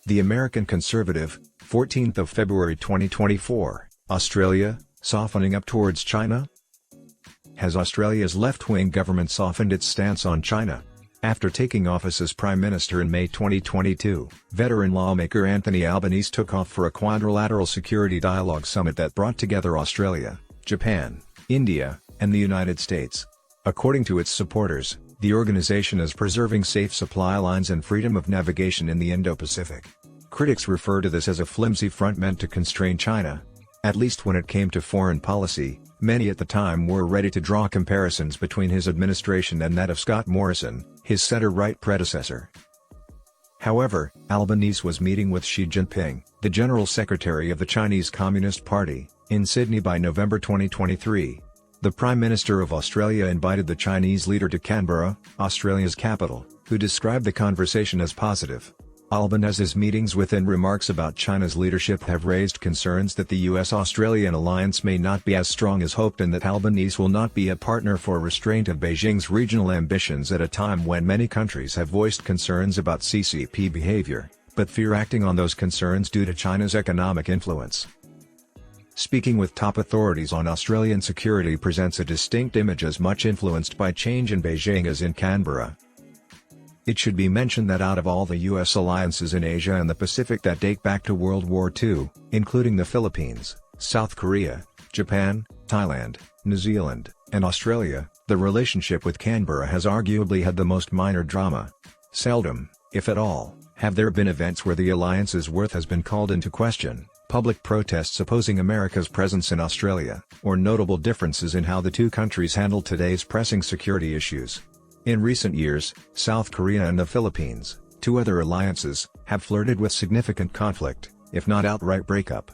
The American Conservative, 14th of February 2024, Australia, softening up towards China? Has Australia's left-wing government softened its stance on China? After taking office as Prime Minister in May 2022, veteran lawmaker Anthony Albanese took off for a Quadrilateral Security Dialogue summit that brought together Australia, Japan, India, and the United States. According to its supporters, the organization is preserving safe supply lines and freedom of navigation in the Indo-Pacific. Critics refer to this as a flimsy front meant to constrain China. At least when it came to foreign policy, many at the time were ready to draw comparisons between his administration and that of Scott Morrison, his center-right predecessor. However, Albanese was meeting with Xi Jinping, the General Secretary of the Chinese Communist Party, in Sydney by November 2023. The Prime Minister of Australia invited the Chinese leader to Canberra, Australia's capital, who described the conversation as positive. Albanese's meetings within remarks about China's leadership have raised concerns that the US-Australian alliance may not be as strong as hoped and that Albanese will not be a partner for restraint of Beijing's regional ambitions at a time when many countries have voiced concerns about CCP behavior, but fear acting on those concerns due to China's economic influence. Speaking with top authorities on Australian security presents a distinct image as much influenced by change in Beijing as in Canberra. It should be mentioned that out of all the U.S. alliances in Asia and the Pacific that date back to World War II, including the Philippines, South Korea, Japan, Thailand, New Zealand, and Australia, the relationship with Canberra has arguably had the most minor drama. Seldom, if at all, have there been events where the alliance's worth has been called into question, public protests opposing America's presence in Australia, or notable differences in how the two countries handle today's pressing security issues. In recent years, South Korea and the Philippines, two other alliances, have flirted with significant conflict, if not outright breakup.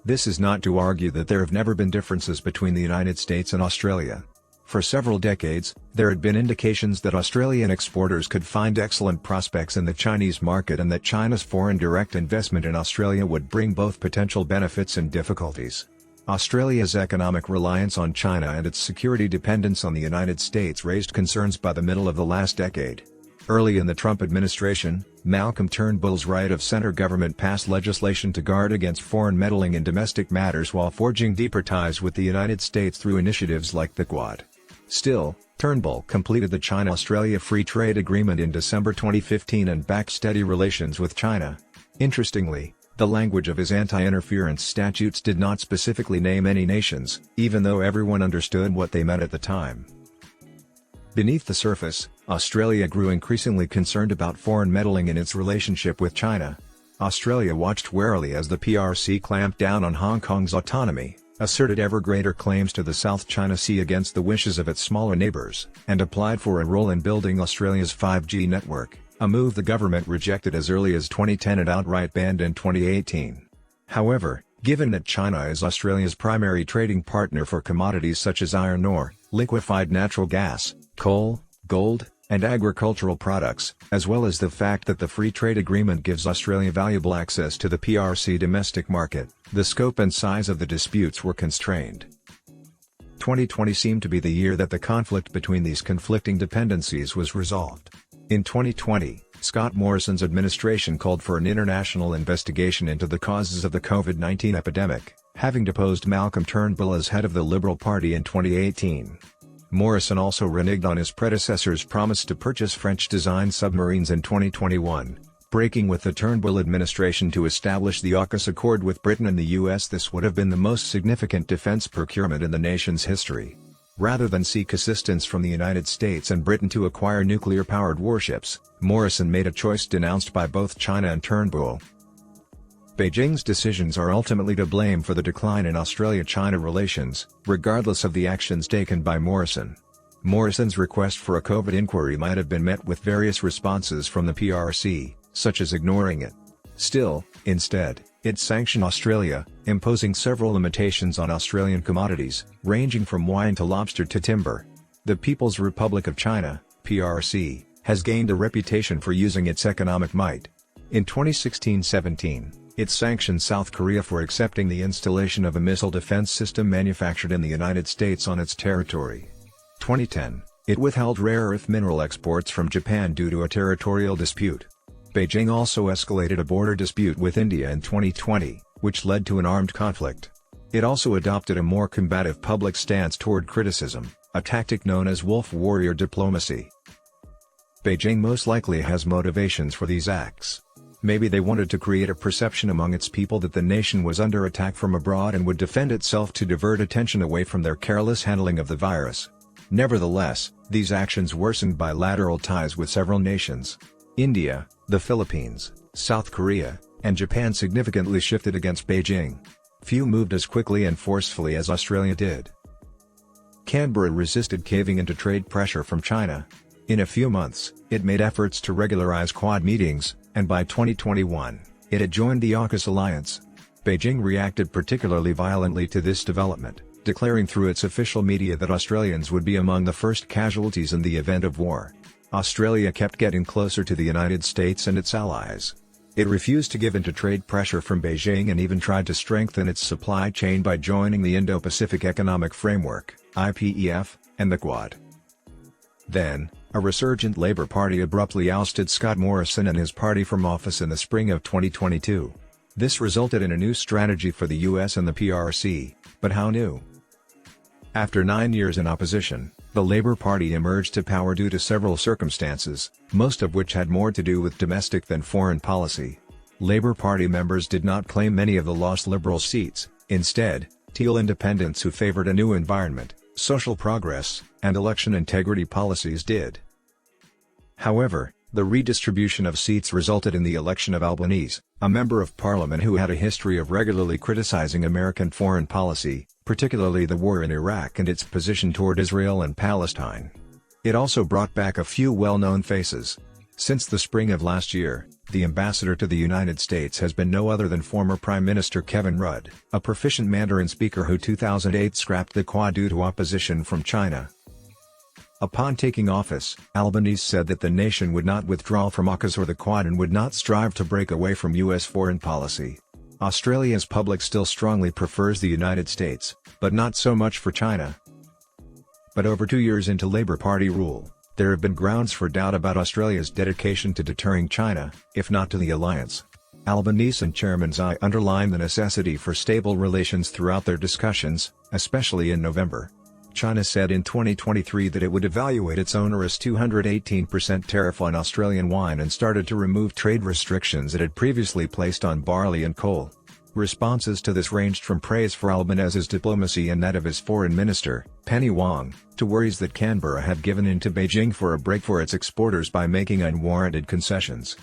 This is not to argue that there have never been differences between the United States and Australia. For several decades, there had been indications that Australian exporters could find excellent prospects in the Chinese market and that China's foreign direct investment in Australia would bring both potential benefits and difficulties. Australia's economic reliance on China and its security dependence on the United States raised concerns by the middle of the last decade. Early in the Trump administration, Malcolm Turnbull's right-of-center government passed legislation to guard against foreign meddling in domestic matters while forging deeper ties with the United States through initiatives like the Quad. Still, Turnbull completed the China-Australia Free Trade Agreement in December 2015 and backed steady relations with China. Interestingly, the language of his anti-interference statutes did not specifically name any nations, even though everyone understood what they meant at the time. Beneath the surface, Australia grew increasingly concerned about foreign meddling in its relationship with China. Australia watched warily as the PRC clamped down on Hong Kong's autonomy, asserted ever greater claims to the South China Sea against the wishes of its smaller neighbours, and applied for a role in building Australia's 5G network, a move the government rejected as early as 2010 and outright banned in 2018. However, given that China is Australia's primary trading partner for commodities such as iron ore, liquefied natural gas, coal, gold, and agricultural products, as well as the fact that the Free Trade Agreement gives Australia valuable access to the PRC domestic market, the scope and size of the disputes were constrained. 2020 seemed to be the year that the conflict between these conflicting dependencies was resolved. In 2020, Scott Morrison's administration called for an international investigation into the causes of the COVID-19 epidemic, having deposed Malcolm Turnbull as head of the Liberal Party in 2018. Morrison also reneged on his predecessor's promise to purchase French-designed submarines in 2021, breaking with the Turnbull administration to establish the AUKUS Accord with Britain and the US. This would have been the most significant defense procurement in the nation's history. Rather than seek assistance from the United States and Britain to acquire nuclear-powered warships, Morrison made a choice denounced by both China and Turnbull. Beijing's decisions are ultimately to blame for the decline in Australia-China relations, regardless of the actions taken by Morrison. Morrison's request for a COVID inquiry might have been met with various responses from the PRC, such as ignoring it. Still, instead, it sanctioned Australia, imposing several limitations on Australian commodities, ranging from wine to lobster to timber. The People's Republic of China, PRC, has gained a reputation for using its economic might. In 2016-17, it sanctioned South Korea for accepting the installation of a missile defense system manufactured in the United States on its territory. 2010, it withheld rare earth mineral exports from Japan due to a territorial dispute. Beijing also escalated a border dispute with India in 2020, which led to an armed conflict. It also adopted a more combative public stance toward criticism, a tactic known as wolf warrior diplomacy. Beijing most likely has motivations for these acts. Maybe they wanted to create a perception among its people that the nation was under attack from abroad and would defend itself to divert attention away from their careless handling of the virus. Nevertheless, these actions worsened bilateral ties with several nations. India, the Philippines, South Korea, and Japan significantly shifted against Beijing. Few moved as quickly and forcefully as Australia did. Canberra resisted caving into trade pressure from China. In a few months, it made efforts to regularize Quad meetings, and by 2021, it had joined the AUKUS alliance. Beijing reacted particularly violently to this development, declaring through its official media that Australians would be among the first casualties in the event of war. Australia kept getting closer to the United States and its allies. It refused to give in to trade pressure from Beijing and even tried to strengthen its supply chain by joining the Indo-Pacific Economic Framework, IPEF, and the Quad. Then, a resurgent Labour Party abruptly ousted Scott Morrison and his party from office in the spring of 2022. This resulted in a new strategy for the US and the PRC, but how new? After 9 years in opposition, the Labour Party emerged to power due to several circumstances, most of which had more to do with domestic than foreign policy. Labour Party members did not claim many of the lost Liberal seats. Instead, Teal independents who favoured a new environment, social progress, and election integrity policies did. However, the redistribution of seats resulted in the election of Albanese, a member of parliament who had a history of regularly criticising American foreign policy, particularly the war in Iraq and its position toward Israel and Palestine. It also brought back a few well-known faces. Since the spring of last year, the ambassador to the United States has been no other than former Prime Minister Kevin Rudd, a proficient Mandarin speaker who 2008 scrapped the Quad due to opposition from China. Upon taking office, Albanese said that the nation would not withdraw from AUKUS or the Quad and would not strive to break away from U.S. foreign policy. Australia's public still strongly prefers the United States, but not so much for China. But over 2 years into Labour Party rule, there have been grounds for doubt about Australia's dedication to deterring China, if not to the alliance. Albanese and Chairman Xi underlined the necessity for stable relations throughout their discussions, especially in November. China said in 2023 that it would evaluate its onerous 218% tariff on Australian wine and started to remove trade restrictions it had previously placed on barley and coal. Responses to this ranged from praise for Albanese's diplomacy and that of his foreign minister, Penny Wong, to worries that Canberra had given in to Beijing for a break for its exporters by making unwarranted concessions.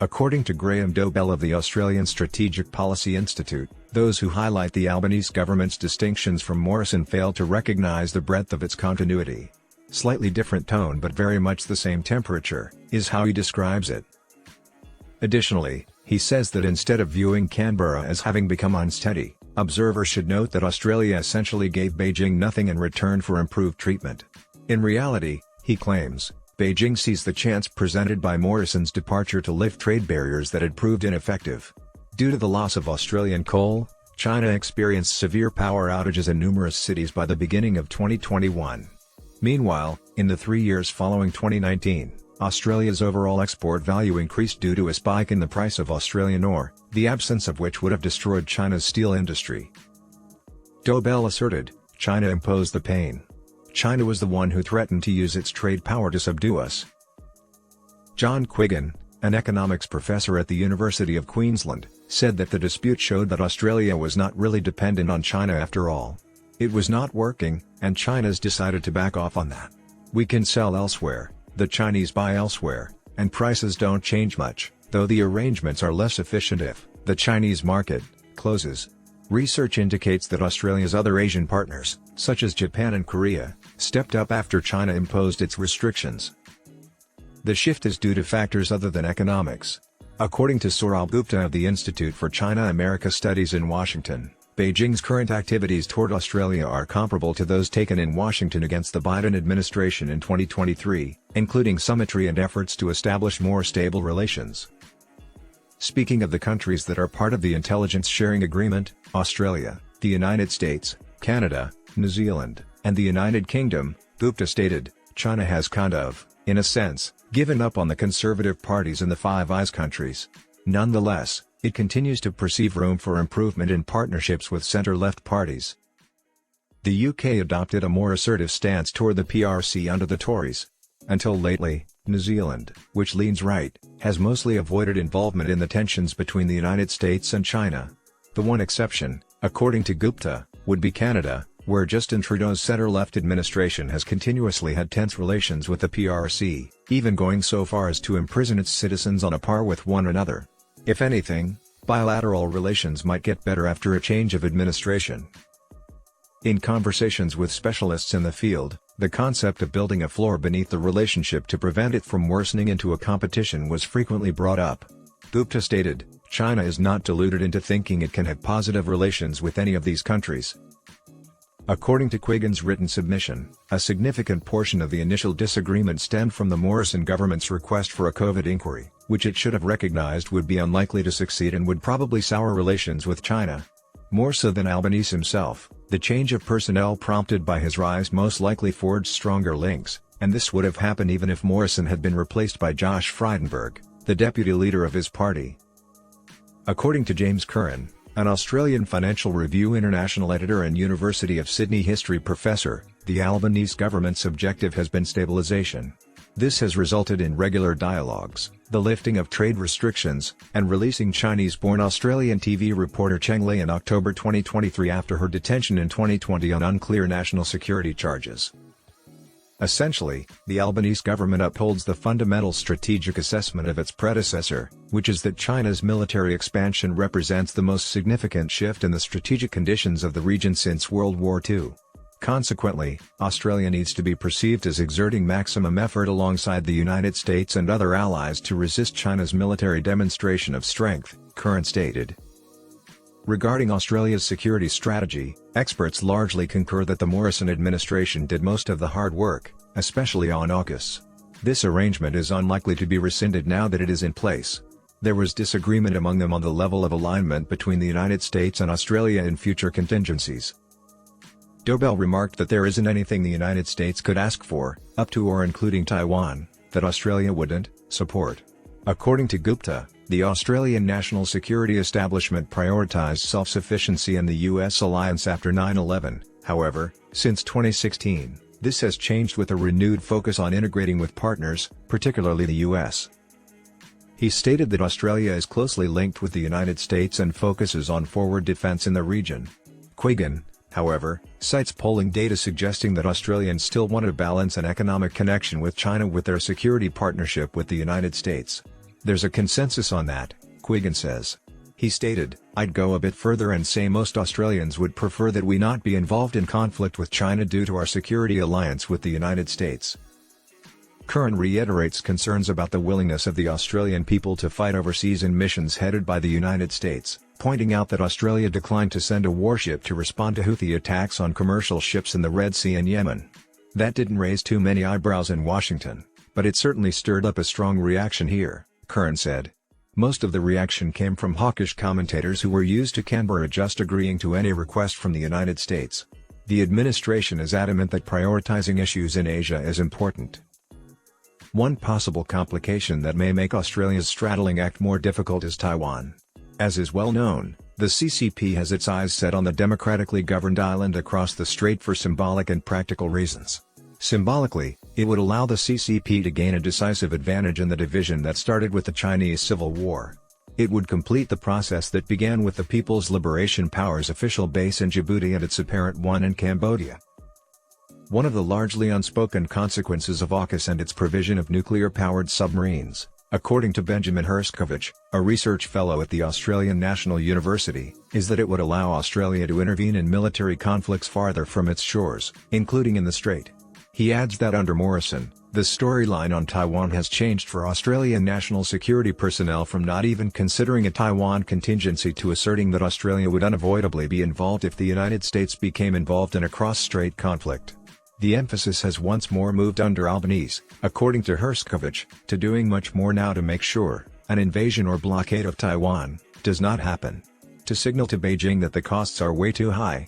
According to Graham Dobell of the Australian Strategic Policy Institute, those who highlight the Albanese government's distinctions from Morrison fail to recognise the breadth of its continuity. Slightly different tone but very much the same temperature, is how he describes it. Additionally, he says that instead of viewing Canberra as having become unsteady, observers should note that Australia essentially gave Beijing nothing in return for improved treatment. In reality, he claims, Beijing sees the chance presented by Morrison's departure to lift trade barriers that had proved ineffective. Due to the loss of Australian coal, China experienced severe power outages in numerous cities by the beginning of 2021. Meanwhile, in the 3 years following 2019, Australia's overall export value increased due to a spike in the price of Australian ore, the absence of which would have destroyed China's steel industry. Dobell asserted, China imposed the pain. China was the one who threatened to use its trade power to subdue us. John Quiggin, an economics professor at the University of Queensland, said that the dispute showed that Australia was not really dependent on China after all. It was not working, and China's decided to back off on that. We can sell elsewhere, the Chinese buy elsewhere, and prices don't change much, though the arrangements are less efficient if the Chinese market closes. Research indicates that Australia's other Asian partners, such as Japan and Korea, stepped up after China imposed its restrictions. The shift is due to factors other than economics. According to Saurabh Gupta of the Institute for China-America Studies in Washington, Beijing's current activities toward Australia are comparable to those taken in Washington against the Biden administration in 2023, including symmetry and efforts to establish more stable relations. Speaking of the countries that are part of the intelligence sharing agreement, Australia, the United States, Canada, New Zealand, and the United Kingdom, Gupta stated, China has kind of, in a sense, given up on the conservative parties in the Five Eyes countries. Nonetheless, it continues to perceive room for improvement in partnerships with centre-left parties. The UK adopted a more assertive stance toward the PRC under the Tories. Until lately, New Zealand, which leans right, has mostly avoided involvement in the tensions between the United States and China. The one exception, according to Gupta, would be Canada, where Justin Trudeau's centre-left administration has continuously had tense relations with the PRC, even going so far as to imprison its citizens on a par with one another. If anything, bilateral relations might get better after a change of administration. In conversations with specialists in the field, the concept of building a floor beneath the relationship to prevent it from worsening into a competition was frequently brought up. Gupta stated, "China is not deluded into thinking it can have positive relations with any of these countries." According to Quiggins' written submission, a significant portion of the initial disagreement stemmed from the Morrison government's request for a COVID inquiry, which it should have recognized would be unlikely to succeed and would probably sour relations with China. More so than Albanese himself, the change of personnel prompted by his rise most likely forged stronger links, and this would have happened even if Morrison had been replaced by Josh Frydenberg, the deputy leader of his party. According to James Curran, an Australian Financial Review International editor and University of Sydney history professor, the Albanese government's objective has been stabilisation. This has resulted in regular dialogues, the lifting of trade restrictions, and releasing Chinese-born Australian TV reporter Cheng Lei in October 2023 after her detention in 2020 on unclear national security charges. Essentially, the Albanese government upholds the fundamental strategic assessment of its predecessor, which is that China's military expansion represents the most significant shift in the strategic conditions of the region since World War II. Consequently, Australia needs to be perceived as exerting maximum effort alongside the United States and other allies to resist China's military demonstration of strength, Curran stated. Regarding Australia's security strategy, experts largely concur that the Morrison administration did most of the hard work, especially on AUKUS. This arrangement is unlikely to be rescinded now that it is in place. There was disagreement among them on the level of alignment between the United States and Australia in future contingencies. Dobell remarked that there isn't anything the United States could ask for, up to or including Taiwan, that Australia wouldn't support. According to Gupta, the Australian national security establishment prioritised self-sufficiency and the US alliance after 9/11, however, since 2016, this has changed with a renewed focus on integrating with partners, particularly the US. He stated that Australia is closely linked with the United States and focuses on forward defence in the region. Quiggin, however, cites polling data suggesting that Australians still want to balance an economic connection with China with their security partnership with the United States. There's a consensus on that, Quiggin says. He stated, "I'd go a bit further and say most Australians would prefer that we not be involved in conflict with China due to our security alliance with the United States." Curran reiterates concerns about the willingness of the Australian people to fight overseas in missions headed by the United States, pointing out that Australia declined to send a warship to respond to Houthi attacks on commercial ships in the Red Sea and Yemen. That didn't raise too many eyebrows in Washington, but it certainly stirred up a strong reaction here, Curran said. Most of the reaction came from hawkish commentators who were used to Canberra just agreeing to any request from the United States. The administration is adamant that prioritizing issues in Asia is important. One possible complication that may make Australia's straddling act more difficult is Taiwan. As is well known, the CCP has its eyes set on the democratically governed island across the strait for symbolic and practical reasons. Symbolically, it would allow the CCP to gain a decisive advantage in the division that started with the Chinese Civil War. It would complete the process that began with the People's Liberation Power's official base in Djibouti and its apparent one in Cambodia. One of the largely unspoken consequences of AUKUS and its provision of nuclear-powered submarines, according to Benjamin Herskovich, a research fellow at the Australian National University, is that it would allow Australia to intervene in military conflicts farther from its shores, including in the Strait. He adds that under Morrison, the storyline on Taiwan has changed for Australian national security personnel from not even considering a Taiwan contingency to asserting that Australia would unavoidably be involved if the United States became involved in a cross-strait conflict. The emphasis has once more moved under Albanese, according to Herskovich, to doing much more now to make sure an invasion or blockade of Taiwan does not happen. To signal to Beijing that the costs are way too high.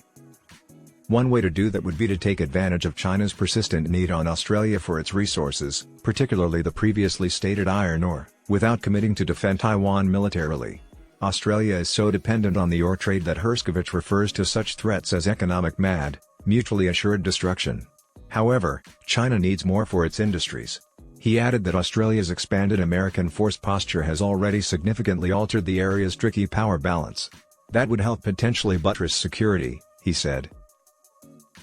One way to do that would be to take advantage of China's persistent need on Australia for its resources, particularly the previously stated iron ore, without committing to defend Taiwan militarily. Australia is so dependent on the ore trade that Herskovich refers to such threats as economic mad, mutually assured destruction. However, China needs more for its industries. He added that Australia's expanded American force posture has already significantly altered the area's tricky power balance. That would help potentially buttress security, he said.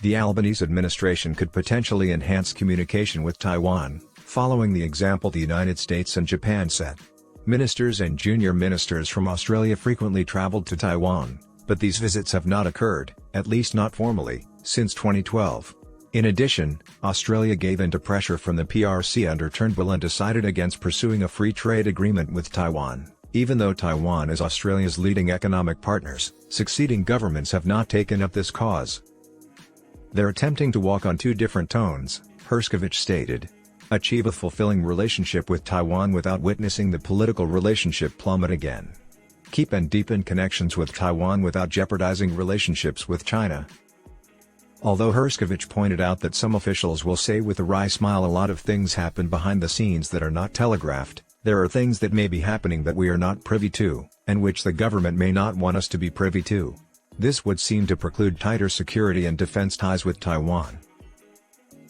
The Albanese administration could potentially enhance communication with Taiwan, following the example the United States and Japan set. Ministers and junior ministers from Australia frequently traveled to Taiwan, but these visits have not occurred, at least not formally, since 2012. In addition, Australia gave in to pressure from the PRC under Turnbull and decided against pursuing a free trade agreement with Taiwan. Even though Taiwan is Australia's leading economic partners, succeeding governments have not taken up this cause. They're attempting to walk on two different tones, Herskovich stated. Achieve a fulfilling relationship with Taiwan without witnessing the political relationship plummet again. Keep and deepen connections with Taiwan without jeopardizing relationships with China. Although Herskovich pointed out that some officials will say with a wry smile a lot of things happen behind the scenes that are not telegraphed, there are things that may be happening that we are not privy to, and which the government may not want us to be privy to. This would seem to preclude tighter security and defense ties with Taiwan.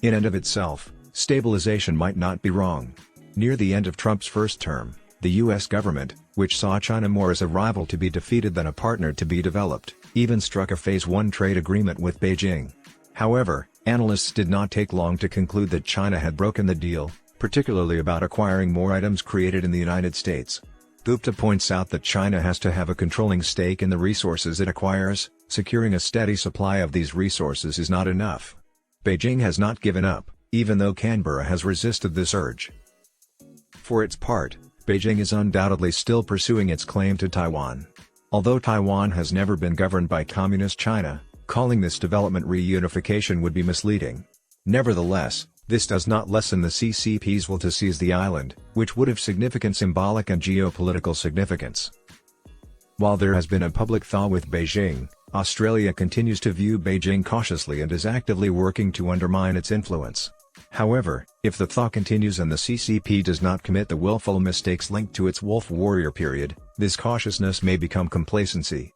In and of itself, stabilization might not be wrong. Near the end of Trump's first term, the U.S. government, which saw China more as a rival to be defeated than a partner to be developed, even struck a Phase 1 trade agreement with Beijing. However, analysts did not take long to conclude that China had broken the deal, particularly about acquiring more items created in the United States. Gupta points out that China has to have a controlling stake in the resources it acquires. Securing a steady supply of these resources is not enough. Beijing has not given up, even though Canberra has resisted this urge. For its part, Beijing is undoubtedly still pursuing its claim to Taiwan. Although Taiwan has never been governed by Communist China, calling this development reunification would be misleading. Nevertheless, this does not lessen the CCP's will to seize the island, which would have significant symbolic and geopolitical significance. While there has been a public thaw with Beijing, Australia continues to view Beijing cautiously and is actively working to undermine its influence. However, if the thaw continues and the CCP does not commit the willful mistakes linked to its wolf warrior period, this cautiousness may become complacency.